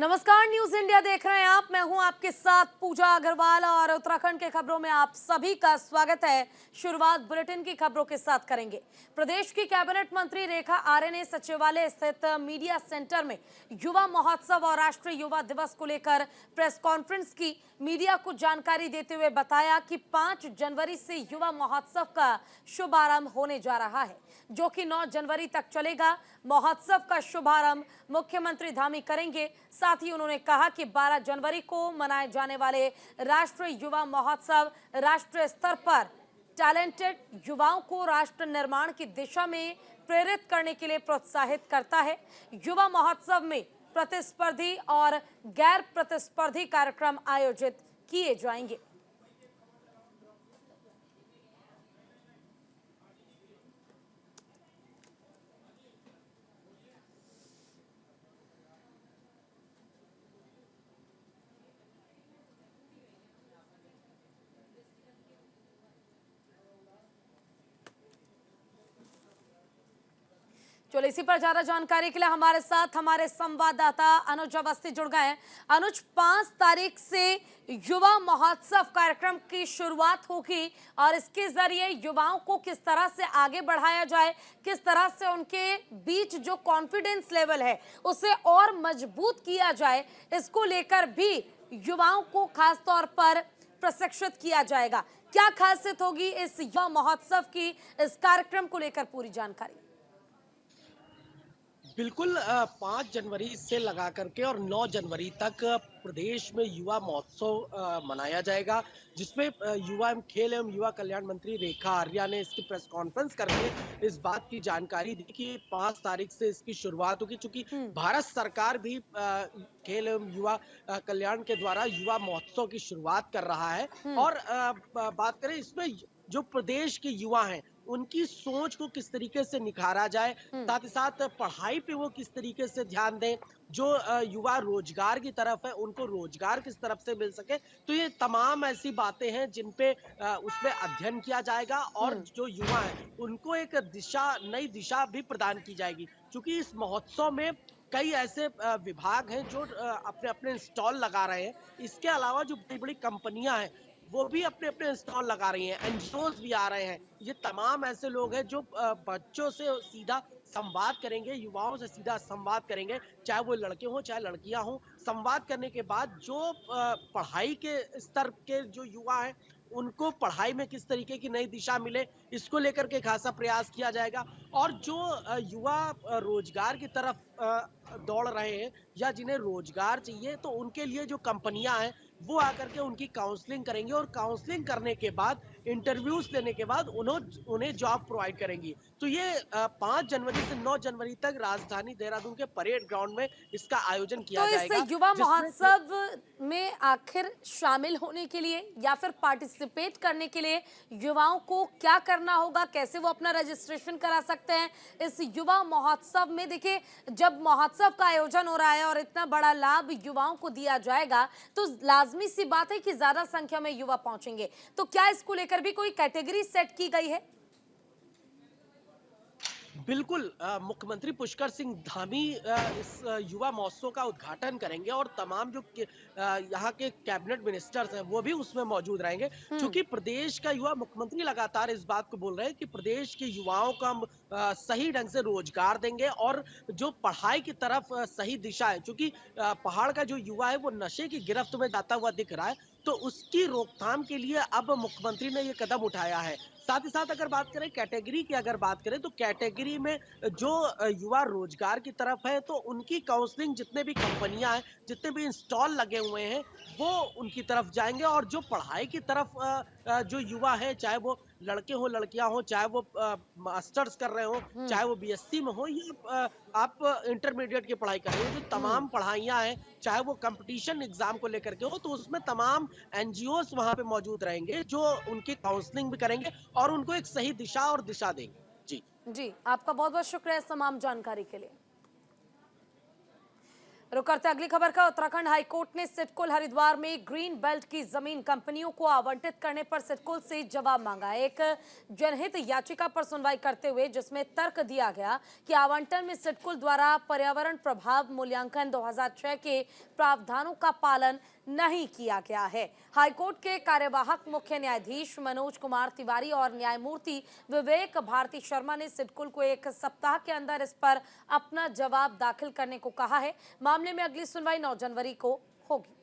नमस्कार, news India देख रहे हैं आप। मैं हूं आपके साथ पूजा अग्रवाल और उत्तराखंड के खबरों में आप सभी का स्वागत है। शुरुआत बुलेटिन की खबरों के साथ करेंगे। प्रदेश की कैबिनेट मंत्री रेखा आर्य ने सचिवालय स्थित मीडिया सेंटर में युवा महोत्सव और राष्ट्रीय युवा दिवस को लेकर प्रेस कॉन्फ्रेंस की। मीडिया को जानकारी देते हुए बताया कि 5 जनवरी से युवा महोत्सव का शुभारंभ होने जा रहा है, जो कि 9 जनवरी तक चलेगा। महोत्सव का शुभारंभ मुख्यमंत्री धामी करेंगे। साथ ही उन्होंने कहा कि 12 जनवरी को मनाए जाने वाले राष्ट्रीय युवा महोत्सव राष्ट्रीय स्तर पर टैलेंटेड युवाओं को राष्ट्र निर्माण की दिशा में प्रेरित करने के लिए प्रोत्साहित करता है। युवा महोत्सव में प्रतिस्पर्धी और गैर प्रतिस्पर्धी कार्यक्रम आयोजित किए जाएंगे। चलो, इसी पर ज्यादा जानकारी के लिए हमारे साथ हमारे संवाददाता अनुज अवस्थी जुड़ गए हैं। अनुज, 5 तारीख से युवा महोत्सव कार्यक्रम की शुरुआत होगी और इसके जरिए युवाओं को किस तरह से आगे बढ़ाया जाए, किस तरह से उनके बीच जो कॉन्फिडेंस लेवल है उसे और मजबूत किया जाए, इसको लेकर भी युवाओं को खास तौर पर प्रशिक्षित किया जाएगा। क्या खासियत होगी इस युवा महोत्सव की, इस कार्यक्रम को लेकर पूरी जानकारी। बिल्कुल 5 जनवरी से लगा करके और 9 जनवरी तक प्रदेश में युवा महोत्सव मनाया जाएगा, जिसमें युवा एवं खेल एवं युवा कल्याण मंत्री रेखा आर्या ने इसकी प्रेस कॉन्फ्रेंस करके इस बात की जानकारी दी कि 5 तारीख से इसकी शुरुआत होगी। चूंकि भारत सरकार भी खेल एवं युवा कल्याण के द्वारा युवा महोत्सव की शुरुआत कर रहा है। और बात करें इसमें जो प्रदेश के युवा हैं उनकी सोच को किस तरीके से निखारा जाए, साथ ही साथ पढ़ाई पे वो किस तरीके से ध्यान दें, जो युवा रोजगार की तरफ है उनको रोजगार किस तरफ से मिल सके। तो ये तमाम ऐसी बातें हैं जिन पे उसमें अध्ययन किया जाएगा और जो युवा हैं उनको एक दिशा, नई दिशा भी प्रदान की जाएगी। क्योंकि इस महोत्सव में कई ऐसे विभाग हैं जो अपने अपने स्टॉल लगा रहे हैं। इसके अलावा जो बड़ी बड़ी कंपनियां हैं वो भी अपने अपने स्टॉल लगा रही हैं, एनजीओज भी आ रहे हैं। ये तमाम ऐसे लोग हैं जो बच्चों से सीधा संवाद करेंगे, युवाओं से सीधा संवाद करेंगे, चाहे वो लड़के हों चाहे लड़कियां हों। संवाद करने के बाद जो पढ़ाई के स्तर के जो युवा हैं उनको पढ़ाई में किस तरीके की नई दिशा मिले, इसको लेकर के खासा प्रयास किया जाएगा। और जो युवा रोजगार की तरफ दौड़ रहे हैं या जिन्हें रोजगार चाहिए, तो उनके लिए जो कंपनियां हैं वो आकर के उनकी काउंसलिंग करेंगी और काउंसलिंग करने के बाद, इंटरव्यूज लेने के बाद उन्हें जॉब प्रोवाइड करेंगी। तो ये 5 जनवरी से 9 जनवरी तक राजधानी देहरादून के परेड ग्राउंड में इसका आयोजन तो किया इस जाएगा, युवा जिसमें महोत्सव में आखिर शामिल होने के लिए या फिर पार्टिसिपेट करने के लिए युवाओं को क्या करना होगा, कैसे वो अपना रजिस्ट्रेशन करा सकते हैं इस युवा महोत्सव में। देखिए, जब महोत्सव का आयोजन हो रहा है और इतना बड़ा लाभ युवाओं को दिया जाएगा तो लाजमी सी बात है कि ज्यादा संख्या में युवा पहुंचेंगे। तो क्या इसको लेकर भी कोई कैटेगरी सेट की गई है? बिल्कुल मुख्यमंत्री पुष्कर सिंह धामी इस युवा महोत्सव का उद्घाटन करेंगे और तमाम जो यहाँ के कैबिनेट मिनिस्टर्स हैं वो भी उसमें मौजूद रहेंगे। क्योंकि प्रदेश का युवा, मुख्यमंत्री लगातार इस बात को बोल रहे हैं कि प्रदेश के युवाओं को हम सही ढंग से रोजगार देंगे और जो पढ़ाई की तरफ सही दिशा है। क्योंकि पहाड़ का जो युवा है वो नशे की गिरफ्त में जाता हुआ दिख रहा है, तो उसकी रोकथाम के लिए अब मुख्यमंत्री ने ये कदम उठाया है। साथ ही साथ अगर बात करें कैटेगरी की, अगर बात करें तो कैटेगरी में जो युवा रोजगार की तरफ है तो उनकी काउंसलिंग, जितने भी कंपनियां हैं, जितने भी इंस्टॉल लगे हुए हैं वो उनकी तरफ जाएंगे। और जो पढ़ाई की तरफ जो युवा है, चाहे वो लड़के हो लड़कियां हो, चाहे वो मास्टर्स कर रहे हो, चाहे वो बीएससी में हो या आप इंटरमीडिएट की पढ़ाई कर रहे हो, जो तमाम पढ़ाइयां हैं, चाहे वो कंपटीशन एग्जाम को लेकर के हो, तो उसमें तमाम एनजीओस वहां पे मौजूद रहेंगे जो उनकी काउंसलिंग भी करेंगे और उनको एक सही दिशा और दिशा देंगे। जी जी, आपका बहुत बहुत शुक्रिया इस तमाम जानकारी के लिए। रुक करते अगली खबर का। उत्तराखंड हाईकोर्ट ने सिडकुल हरिद्वार में ग्रीन बेल्ट की जमीन कंपनियों को आवंटित करने पर सिडकुल से जवाब मांगा। एक जनहित याचिका पर सुनवाई करते हुए जिसमें तर्क दिया गया कि आवंटन में सिडकुल द्वारा पर्यावरण प्रभाव मूल्यांकन 2006 के प्रावधानों का पालन नहीं किया गया है। हाईकोर्ट के कार्यवाहक मुख्य न्यायाधीश मनोज कुमार तिवारी और न्यायमूर्ति विवेक भारती शर्मा ने सिडकुल को 1 सप्ताह के अंदर इस पर अपना जवाब दाखिल करने को कहा है। मामले में अगली सुनवाई 9 जनवरी को होगी।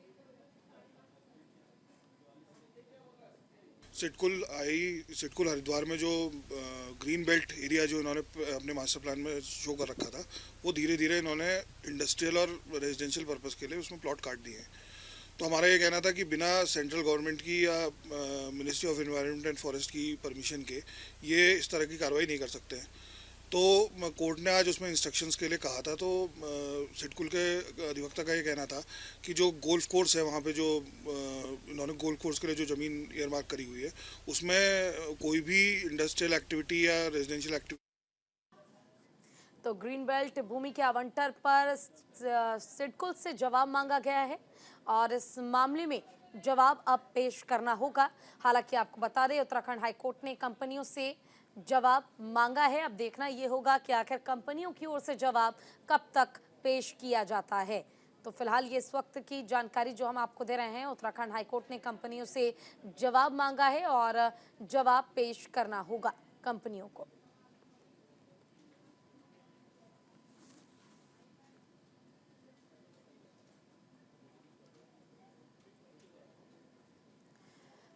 सिडकुल हरिद्वार में जो ग्रीन बेल्ट एरिया जो इन्होंने अपने मास्टर प्लान में शो कर रखा था, वो धीरे धीरे इन्होंने इंडस्ट्रियल और रेजिडेंशियल पर्पस के लिए उसमें प्लॉट काट दिए हैं। तो हमारा ये कहना था कि बिना सेंट्रल गवर्नमेंट की या ministry of environment and forest की परमिशन के ये इस तरह की कार्रवाई नहीं कर सकते हैं। तो कोर्ट ने आज उसमें इंस्ट्रक्शंस के लिए कहा था। तो सिडकुल के अधिवक्ता का ये कहना था कि जो गोल्फ कोर्स है वहाँ पे जो इन्होंने गोल्फ कोर्स के लिए जो ज़मीन ईयरमार्क करी हुई है, उसमें कोई भी इंडस्ट्रियल एक्टिविटी या रेजिडेंशियल एक्टिविटी। तो ग्रीन बेल्ट भूमि के आवंटन पर सिडकुल से जवाब मांगा गया है और इस मामले में जवाब अब पेश करना होगा। हालांकि आपको बता दें, उत्तराखंड हाईकोर्ट ने कंपनियों से जवाब मांगा है। अब देखना ये होगा कि आखिर कंपनियों की ओर से जवाब कब तक पेश किया जाता है। तो फिलहाल ये इस वक्त की जानकारी जो हम आपको दे रहे हैं, उत्तराखंड हाईकोर्ट ने कंपनियों से जवाब मांगा है और जवाब पेश करना होगा कंपनियों को।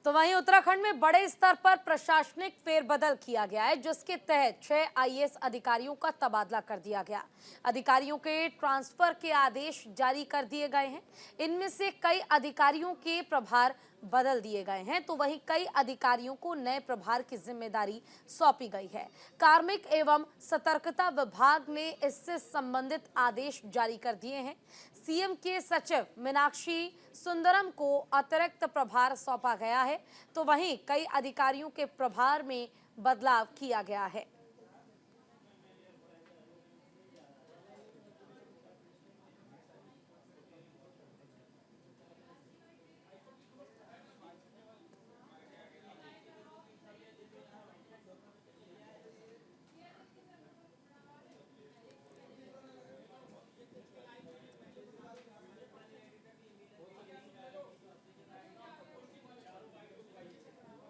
तो वहीं उत्तराखंड में बड़े स्तर पर प्रशासनिक फेरबदल किया गया है, जिसके तहत 6 आईएएस अधिकारियों का तबादला कर दिया गया। अधिकारियों के ट्रांसफर के आदेश जारी कर दिए गए हैं। इनमें से कई अधिकारियों के प्रभार बदल दिए गए हैं, तो वहीं कई अधिकारियों को नए प्रभार की जिम्मेदारी सौंपी गई है। कार्मिक एवं सतर्कता विभाग ने इससे संबंधित आदेश जारी कर दिए हैं। सीएम के सचिव मीनाक्षी सुंदरम को अतिरिक्त प्रभार सौंपा गया है, तो वहीं कई अधिकारियों के प्रभार में बदलाव किया गया है।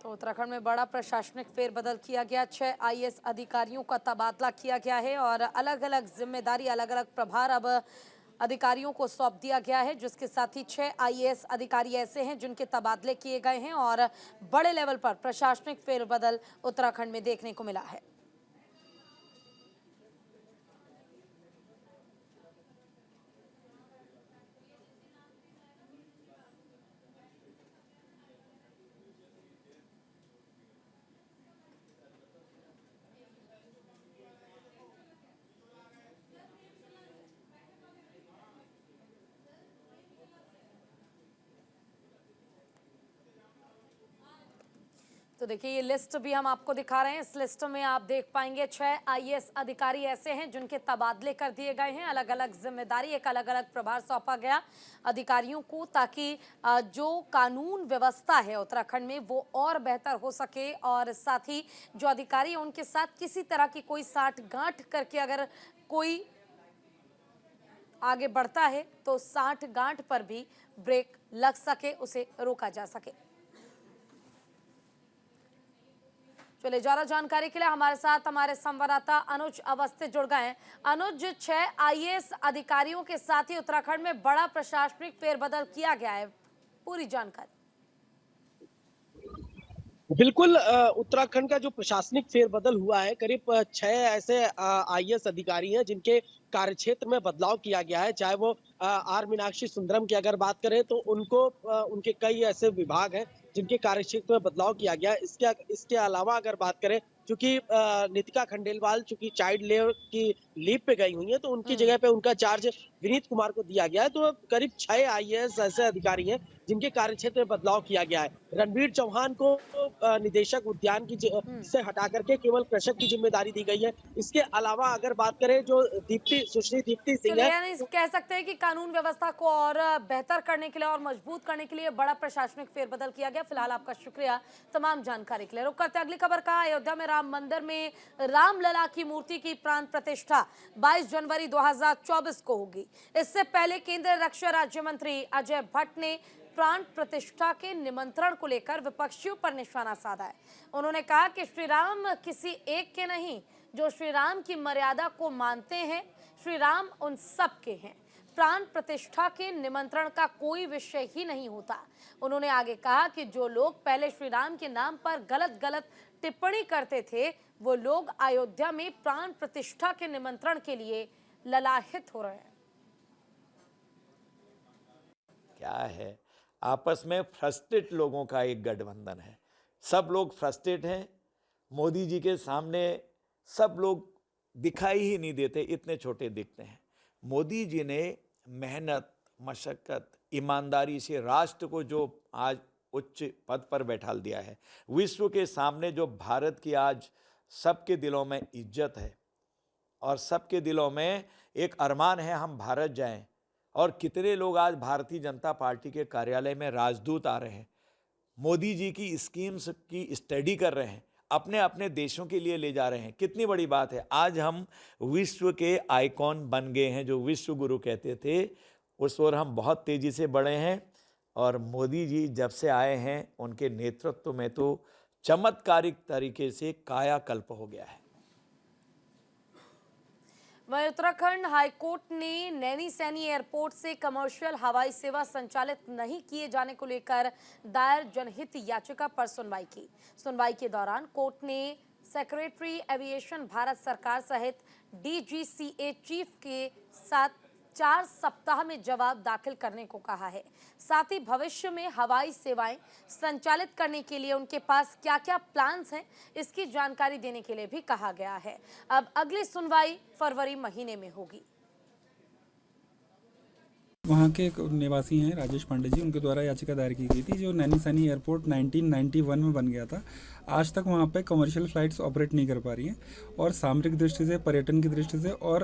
तो उत्तराखंड में बड़ा प्रशासनिक फेरबदल किया गया। 6 आईएएस अधिकारियों का तबादला किया गया है और अलग अलग जिम्मेदारी, अलग अलग प्रभार अब अधिकारियों को सौंप दिया गया है, जिसके साथ ही 6 आईएएस अधिकारी ऐसे हैं जिनके तबादले किए गए हैं और बड़े लेवल पर प्रशासनिक फेरबदल उत्तराखंड में देखने को मिला है। तो देखिए, ये लिस्ट भी हम आपको दिखा रहे हैं। इस लिस्ट में आप देख पाएंगे 6 आईएएस अधिकारी ऐसे हैं जिनके तबादले कर दिए गए हैं। अलग अलग जिम्मेदारी, एक अलग अलग प्रभार सौंपा गया अधिकारियों को, ताकि जो कानून व्यवस्था है उत्तराखंड में वो और बेहतर हो सके और साथ ही जो अधिकारी हैं उनके साथ किसी तरह की कोई साठगांठ करके अगर कोई आगे बढ़ता है तो साठगांठ पर भी ब्रेक लग सके, उसे रोका जा सके। चलिए, ज्यादा जानकारी के लिए हमारे साथ हमारे संवाददाता अनुज अवस्थी जुड़ गए हैं। अनुज, 6 आईएएस अधिकारियों के साथ ही उत्तराखंड में बड़ा प्रशासनिक फेरबदल किया गया है, पूरी जानकारी। बिल्कुल, उत्तराखंड का जो प्रशासनिक फेरबदल हुआ है, करीब 6 ऐसे आईएएस अधिकारी हैं जिनके कार्यक्षेत्र में बदलाव किया गया है। चाहे वो आर मीनाक्षी सुंदरम की अगर बात करें तो उनको उनके कई ऐसे विभाग हैं जिनके कार्यक्षेत्र में बदलाव किया गया है। इसके अलावा अगर बात करें चूंकि नितिका खंडेलवाल चूंकि चाइल्ड लेबर की लीव पे गई हुई है, तो उनकी हम्म। जगह पे उनका चार्ज विनीत कुमार को दिया गया है। तो अब करीब 6 आईएएस ऐसे अधिकारी हैं जिनके कार्यक्षेत्र में बदलाव किया गया है। रणवीर चौहान को निदेशक उद्यान की हम्म। से हटा करके केवल कृषक की जिम्मेदारी दी गई है। इसके अलावा अगर बात करें जो सुश्री दीप्ति सिंह चलिए, है, यानी कह सकते हैं कि कानून व्यवस्था को और बेहतर करने के लिए और मजबूत करने के लिए बड़ा प्रशासनिक फेरबदल किया गया। फिलहाल आपका शुक्रिया तमाम जानकारी के लिए। रुक करते हैं अगली खबर का। अयोध्या में राम मंदिर में रामलला की मूर्ति की प्राण प्रतिष्ठा 22 जनवरी 2024 को होगी। इससे पहले केंद्रीय रक्षा राज्य मंत्री अजय भट्ट ने प्राण प्रतिष्ठा के निमंत्रण को लेकर विपक्षियों पर निशाना साधा है। उन्होंने कहा कि श्री राम किसी एक के नहीं, जो श्री राम की मर्यादा को मानते हैं, श्री राम उन सब के हैं। प्राण प्रतिष्ठा के निमंत्रण का कोई विषय ही नहीं होता। उन्होंने आगे कहा कि जो लोग पहले श्री राम के नाम पर गलत गलत टिप्पणी करते थे, वो लोग अयोध्या में प्राण प्रतिष्ठा के निमंत्रण के लिए ललाहित हो रहे हैं। क्या है, आपस में फ्रस्ट्रेट लोगों का एक गठबंधन है। सब लोग फ्रस्ट्रेट हैं। मोदी जी के सामने सब लोग दिखाई ही नहीं देते, इतने छोटे दिखते हैं। मोदी जी ने मेहनत, मशक्कत, ईमानदारी से राष्ट्र को जो आज उच्च पद पर बैठा दिया है, विश्व के सामने जो भारत की आज सबके दिलों में इज्जत है और सबके दिलों में एक अरमान है हम भारत जाएं, और कितने लोग आज भारतीय जनता पार्टी के कार्यालय में राजदूत आ रहे हैं, मोदी जी की स्कीम्स की स्टडी कर रहे हैं, अपने अपने देशों के लिए ले जा रहे हैं। कितनी बड़ी बात है। आज हम विश्व के आइकॉन बन गए हैं, जो विश्व गुरु कहते थे, उस ओर हम बहुत तेजी से बढ़े हैं। और मोदी जी जब से आए हैं, उनके नेतृत्व में तो चमत्कारिक तरीके से कायाकल्प हो गया है। वहीं उत्तराखंड हाईकोर्ट ने नैनी सैनी एयरपोर्ट से कमर्शियल हवाई सेवा संचालित नहीं किए जाने को लेकर दायर जनहित याचिका पर सुनवाई की। सुनवाई के दौरान कोर्ट ने सेक्रेटरी एविएशन भारत सरकार सहित डीजीसीए चीफ के साथ 4 सप्ताह में जवाब दाखिल करने को कहा है। साथ ही भविष्य में हवाई सेवाएं संचालित करने के लिए उनके पास क्या क्या प्लान्स हैं, इसकी जानकारी देने के लिए भी कहा गया है। अब अगली सुनवाई फरवरी महीने में होगी। वहाँ के एक निवासी हैं राजेश पांडे जी, उनके द्वारा याचिका दायर की गई थी। जो नैनी सैनी एयरपोर्ट 1991 में बन गया था, आज तक वहाँ पे कमर्शियल फ़्लाइट्स ऑपरेट नहीं कर पा रही हैं, और सामरिक दृष्टि से, पर्यटन की दृष्टि से, और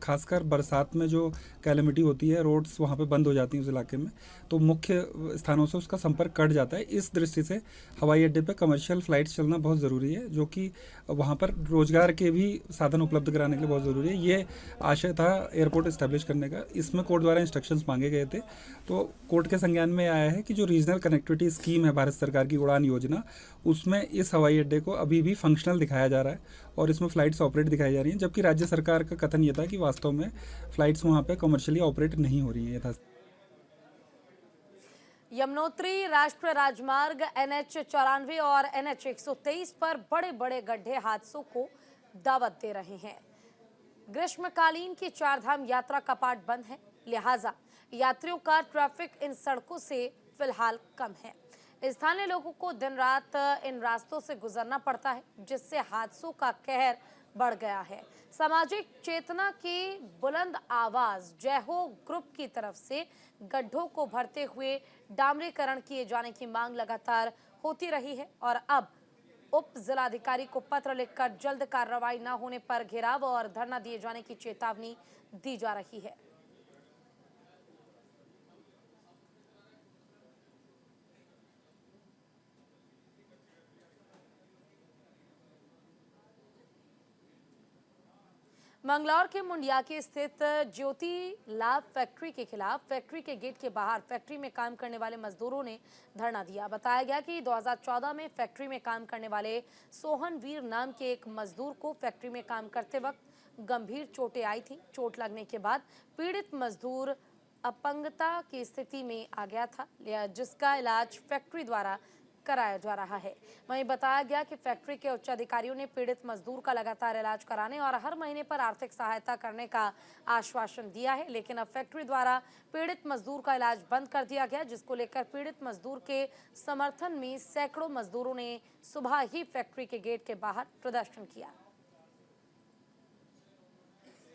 ख़ासकर बरसात में जो कैलेमिटी होती है, रोड्स वहाँ पे बंद हो जाती हैं उस इलाके में, तो मुख्य स्थानों से उसका संपर्क कट जाता है। इस दृष्टि से हवाई अड्डे पर कमर्शियल फ़्लाइट्स चलना बहुत ज़रूरी है, जो कि वहाँ पर रोज़गार के भी साधन उपलब्ध कराने के लिए बहुत ज़रूरी है। ये आशय था एयरपोर्ट इस्टेब्लिश करने का। इसमें कोर्ट द्वारा इंस्ट्रक्शंस मांगे गए थे, तो कोर्ट के संज्ञान में आया है कि जो रीजनल कनेक्टिविटी स्कीम है भारत सरकार की, उड़ान योजना, उसमें इस हवाई अड्डे को अभी भी फंक्शनल दिखाया जा रहा है और इसमें फ़्लाइट्स ऑपरेट दिखाई जा रही हैं, जबकि राज्य सरकार का कथन ये था कि वास्तव में फ़्लाइट्स वहाँ पे कमर्शियली ऑपरेट नहीं हो रही हैं यथा। यमुनोत्री राष्ट्रीय राजमार्ग NH 94 और NH 123 पर बड़े बड़े गड्ढे हादसों को दावत दे रहे हैं। ग्रीष्मकालीन की चारधाम यात्रा कपाट बंद है, लिहाजा यात्रियों का ट्रैफिक इन सड़कों से फिलहाल कम है। स्थानीय लोगों को दिन रात इन रास्तों से गुजरना पड़ता है, जिससे हादसों का कहर बढ़ गया है। सामाजिक चेतना की बुलंद आवाज जय हो ग्रुप की तरफ से गड्ढों को भरते हुए डामरीकरण किए जाने की मांग लगातार होती रही है, और अब उप जिलाधिकारी को पत्र लिखकर जल्द कार्रवाई न होने पर घेराव और धरना दिए जाने की चेतावनी दी जा रही है। मंगलौर के मुंडियाकी स्थित ज्योति लाभ फैक्ट्री के खिलाफ फैक्ट्री के गेट के बाहर फैक्ट्री में काम करने वाले मजदूरों ने धरना दिया। बताया गया कि 2014 में फैक्ट्री में काम करने वाले सोहन वीर नाम के एक मजदूर को फैक्ट्री में काम करते वक्त गंभीर चोटें आई थी। चोट लगने के बाद पीड़ित मजदूर अपंगता की स्थिति में आ गया था, जिसका इलाज फैक्ट्री द्वारा कराया जा रहा है। वहीं बताया गया कि फैक्ट्री के उच्च अधिकारियों ने पीड़ित मजदूर का लगातार इलाज कराने और हर महीने पर आर्थिक सहायता करने का आश्वासन दिया है, लेकिन अब फैक्ट्री द्वारा पीड़ित मजदूर का इलाज बंद कर दिया गया, जिसको लेकर पीड़ित मजदूर के समर्थन में सैकड़ों मजदूरों ने सुबह ही फैक्ट्री के गेट के बाहर प्रदर्शन किया।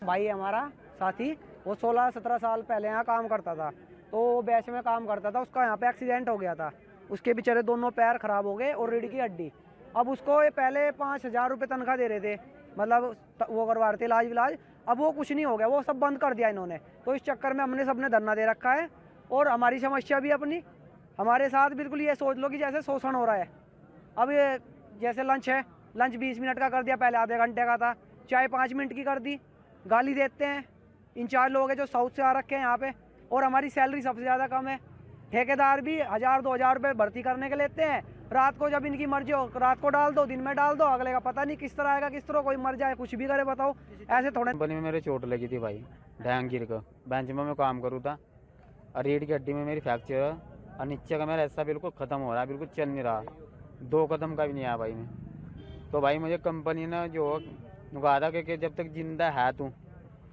भाई हमारा साथी वो 16-17 साल पहले यहाँ काम करता था, तो बैच में काम करता था। उसका यहाँ पे एक्सीडेंट हो गया था, उसके बेचारे दोनों पैर खराब हो गए और रीढ़ की हड्डी। अब उसको ये पहले 5,000 रुपये तनख्वाह दे रहे थे, मतलब वो करवा रहे थे इलाज। अब वो कुछ नहीं हो गया, वो सब बंद कर दिया इन्होंने। तो इस चक्कर में हमने सबने धरना दे रखा है और हमारी समस्या भी अपनी हमारे साथ बिल्कुल ये सोच लो कि जैसे शोषण हो रहा है। अब ये जैसे लंच है, लंच 20 मिनट का कर दिया, पहले आधे घंटे का था, चाय 5 मिनट की कर दी। गाली देते हैं इंचार्ज लोग हैं जो साउथ से आ रखे हैं यहाँ पे, और हमारी सैलरी सबसे ज़्यादा कम है। ठेकेदार भी 1,000-2,000 रुपये भर्ती करने के लेते हैं। रात को जब इनकी मर्जी हो रात को डाल दो, दिन में डाल दो, अगले का पता नहीं किस तरह आएगा, किस तरह कोई मर जाए, कुछ भी करे बताओ। ऐसे थोड़े कंपनी में मेरे चोट लगी थी भाई, ढैंग गिर को बेंच में मैं काम करूँ था और रीढ़ की हड्डी में मेरी फ्रैक्चर है और नीचे का मेरा ऐसा बिल्कुल ख़त्म हो रहा है, बिल्कुल चल नहीं रहा, 2 कदम का भी नहीं आया भाई मैं। तो भाई मुझे कंपनी ने जो कहा था कि जब तक जिंदा है तू,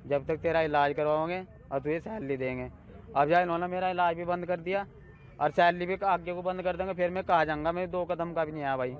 जब तक तेरा इलाज करवाओगे और तुझे सैलरी देंगे। अब जाए इन्होंने मेरा इलाज भी बंद कर दिया और सैलरी भी आगे को बंद कर देंगे, फिर मैं कहाँ जाऊँगा, मेरे 2 कदम का भी नहीं आया भाई।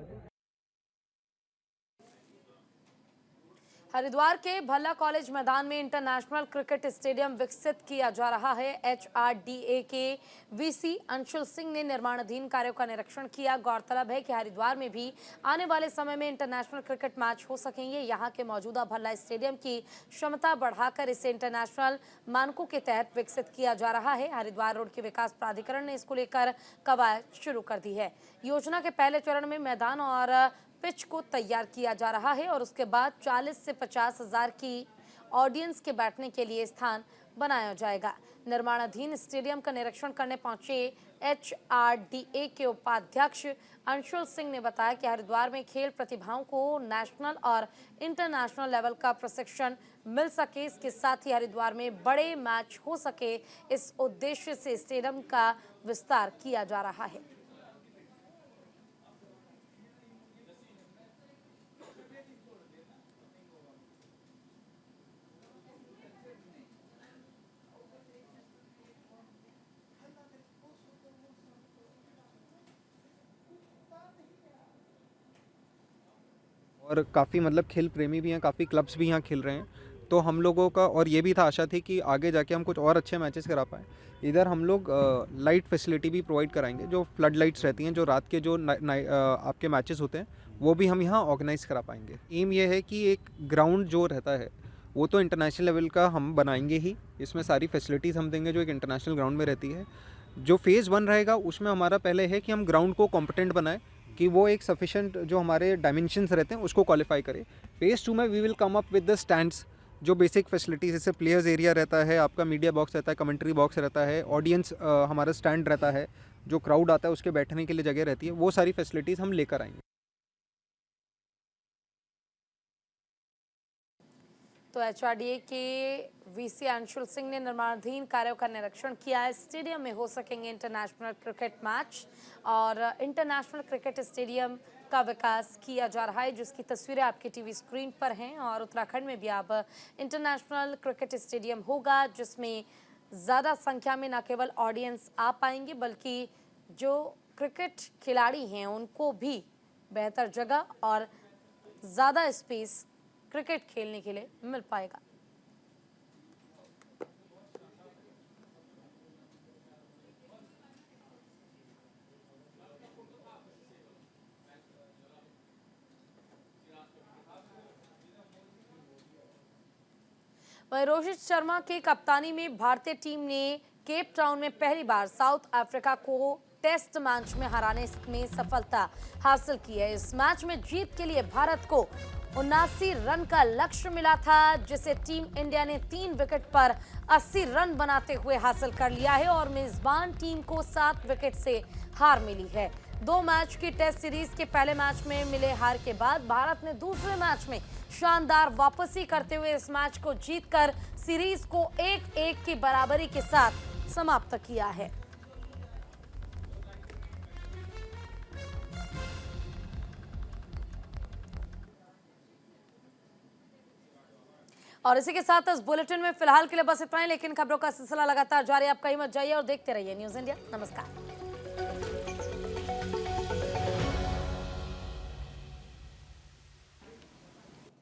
हरिद्वार के भल्ला कॉलेज मैदान में इंटरनेशनल क्रिकेट स्टेडियम विकसित किया जा रहा है। HRDA के वीसी अंशुल सिंह ने निर्माणाधीन कार्यों का निरीक्षण किया। गौरतलब है कि हरिद्वार में भी आने वाले समय में इंटरनेशनल क्रिकेट मैच हो सकेंगे। यहां के मौजूदा भल्ला स्टेडियम की क्षमता बढ़ाकर इसे इंटरनेशनल मानकों के तहत विकसित किया जा रहा है। हरिद्वार रोड के विकास प्राधिकरण ने इसको लेकर कवायद शुरू कर दी है। योजना के पहले चरण में मैदान और पिच को तैयार किया जा रहा है और उसके बाद 40 से 50 हजार की ऑडियंस के बैठने के लिए स्थान बनाया जाएगा। निर्माणाधीन स्टेडियम का निरीक्षण करने पहुंचे HRDA के उपाध्यक्ष अंशुल सिंह ने बताया कि हरिद्वार में खेल प्रतिभाओं को नेशनल और इंटरनेशनल लेवल का प्रशिक्षण मिल सके, इसके साथ ही हरिद्वार में बड़े मैच हो सके, इस उद्देश्य से स्टेडियम का विस्तार किया जा रहा है। और काफ़ी मतलब खेल प्रेमी भी हैं, काफ़ी क्लब्स भी यहाँ खेल रहे हैं। तो हम लोगों का और ये भी था आशा थी कि आगे जाके हम कुछ और अच्छे मैचेस करा पाएँ। इधर हम लोग लाइट फैसिलिटी भी प्रोवाइड कराएंगे, जो फ्लड लाइट्स रहती हैं, जो रात के जो आपके मैचेस होते हैं वो भी हम यहाँ ऑर्गेनाइज़ करा पाएंगे। एम ये है कि एक ग्राउंड जो रहता है वो तो इंटरनेशनल लेवल का हम बनाएंगे ही, इसमें सारी फैसिलिटीज़ हम देंगे जो एक इंटरनेशनल ग्राउंड में रहती है। जो फेज़ 1 रहेगा उसमें हमारा पहले है कि हम ग्राउंड को कॉम्पिटेंट बनाएं, कि वो एक सफिशेंट जो हमारे डायमेंशंस रहते हैं उसको क्वालिफाई करे। फेज़ 2 में we will come up with the stands, जो बेसिक फैसिलिटीज़, जैसे प्लेयर्स एरिया रहता है, आपका मीडिया बॉक्स रहता है, कमेंट्री बॉक्स रहता है, ऑडियंस हमारा स्टैंड रहता है, जो क्राउड आता है उसके बैठने के लिए जगह रहती है, वो सारी फैसिलिटीज़ हम लेकर आएंगे। तो HRDA के वीसी अंशुल सिंह ने निर्माणाधीन कार्यों का निरीक्षण किया है। स्टेडियम में हो सकेंगे इंटरनेशनल क्रिकेट मैच और इंटरनेशनल क्रिकेट स्टेडियम का विकास किया जा रहा है, जिसकी तस्वीरें आपकी टीवी स्क्रीन पर हैं। और उत्तराखंड में भी अब इंटरनेशनल क्रिकेट स्टेडियम होगा, जिसमें ज़्यादा संख्या में न केवल ऑडियंस आ पाएंगे बल्कि जो क्रिकेट खिलाड़ी हैं उनको भी बेहतर जगह और ज़्यादा स्पेस क्रिकेट खेलने के लिए मिल पाएगा। वहीं रोहित शर्मा के कप्तानी में भारतीय टीम ने केप टाउन में पहली बार साउथ अफ्रीका को टेस्ट मैच में हराने में सफलता हासिल की है। इस मैच में जीत के लिए भारत को 79 रन का लक्ष्य मिला था, जिसे टीम इंडिया ने 3 विकेट पर 80 रन बनाते हुए हासिल कर लिया है और मेजबान टीम को 7 विकेट से हार मिली है। 2 मैच की टेस्ट सीरीज के पहले मैच में मिले हार के बाद भारत ने दूसरे मैच में शानदार वापसी करते हुए इस मैच को जीतकर सीरीज को 1-1 की बराबरी के साथ समाप्त किया है। और इसी के साथ इस बुलेटिन में फिलहाल के लिए बस इतना ही, लेकिन खबरों का सिलसिला लगातार जारी है। आप कहीं मत जाइए और देखते रहिए न्यूज़ इंडिया। नमस्कार।